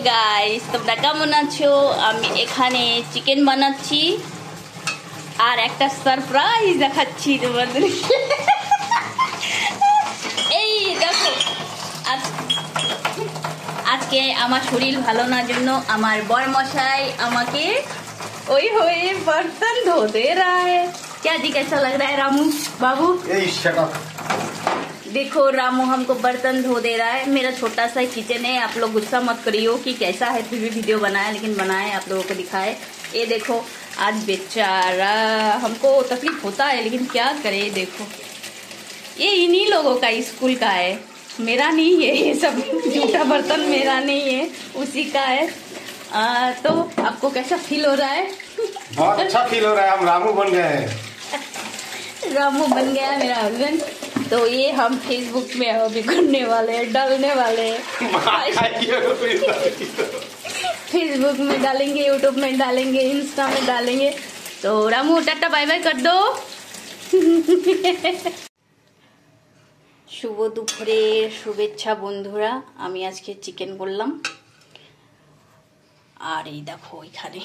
Guys, তোমরা কেমন আছো? আমি এখানে চিকেন বানাচ্ছি আর একটা সারপ্রাইজ দেখাচ্ছি তোমাদের। এই দেখো, আজকে আমার শরীর ভালো না জন্য আমার বরমশাই আমাকে ওই হয়ে बर्तन धो दे रहा है। क्या जी, कैसा लग रहा है रामू बाबू? देखो रामू हमको बर्तन धो दे रहा है। मेरा छोटा सा किचन है, आप लोग गुस्सा मत करियो कि कैसा है, फिर भी वीडियो बनाया, लेकिन बनाए आप लोगों को दिखाए। ये देखो आज बेचारा, हमको तकलीफ होता है लेकिन क्या करे। देखो ये इन्हीं लोगों का स्कूल का है, मेरा नहीं है। ये सब जूठा बर्तन मेरा नहीं है, उसी का है। तो आपको कैसा फील हो रहा है? बहुत अच्छा फील हो रहा है, हम रामू बन गए हैं। रामू बन गया है मेरा हस्बैंड। तो ये हम फेसबुक में अभी करने वाले हैं, डालने वाले हैं। फेसबुक में डालेंगे, यूट्यूब में डालेंगे, इंस्टा में डालेंगे। तो रामू टाटा बाय बाय कर दो। শুভ দুপুরের শুভেচ্ছা বন্ধুরা। আমি আজকে চিকেন করলাম আর এই দেখো এখানে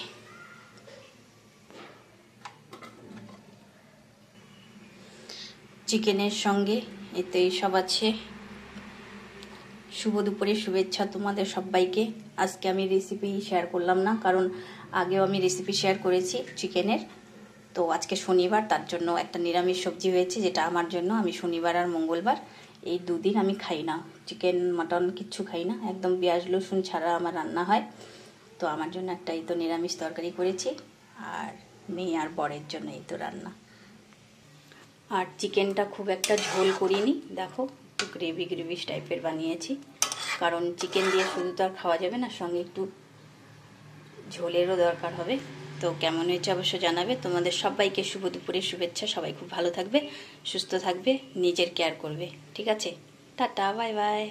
চিকেনের সঙ্গে এতে সব আছে। শুভ দুপুরের শুভেচ্ছা তোমাদের সবাইকে। আজকে আমি রেসিপি শেয়ার করলাম না, কারণ আগেও আমি রেসিপি শেয়ার করেছি চিকেনের। তো আজকে শনিবার, তার জন্য একটা নিরামিষ সবজি হয়েছে, যেটা আমার জন্য। আমি শনিবার আর মঙ্গলবার এই দুদিন আমি খাই না, চিকেন মাটন কিচ্ছু খাই না, একদম পেঁয়াজ রসুন ছাড়া আমার রান্না হয়। তো আমার জন্য একটা এই তো নিরামিষ তরকারি করেছি, আর মেয়ে আর বরের জন্য এই তো রান্না। আর চিকেনটা খুব একটা ঝোল করিনি, দেখো একটু গ্রেভি গ্রেভি টাইপের বানিয়েছি, কারণ চিকেন দিয়ে শুধু তো আর খাওয়া যাবে না, সঙ্গে একটু ঝোলেরও দরকার হবে। তো কেমন হয়েছে অবশ্য জানাবে। তোমাদের সবাইকে শুভ দুপুরের শুভেচ্ছা। সবাই খুব ভালো থাকবে, সুস্থ থাকবে, নিজের কেয়ার করবে, ঠিক আছে? Tata bye bye.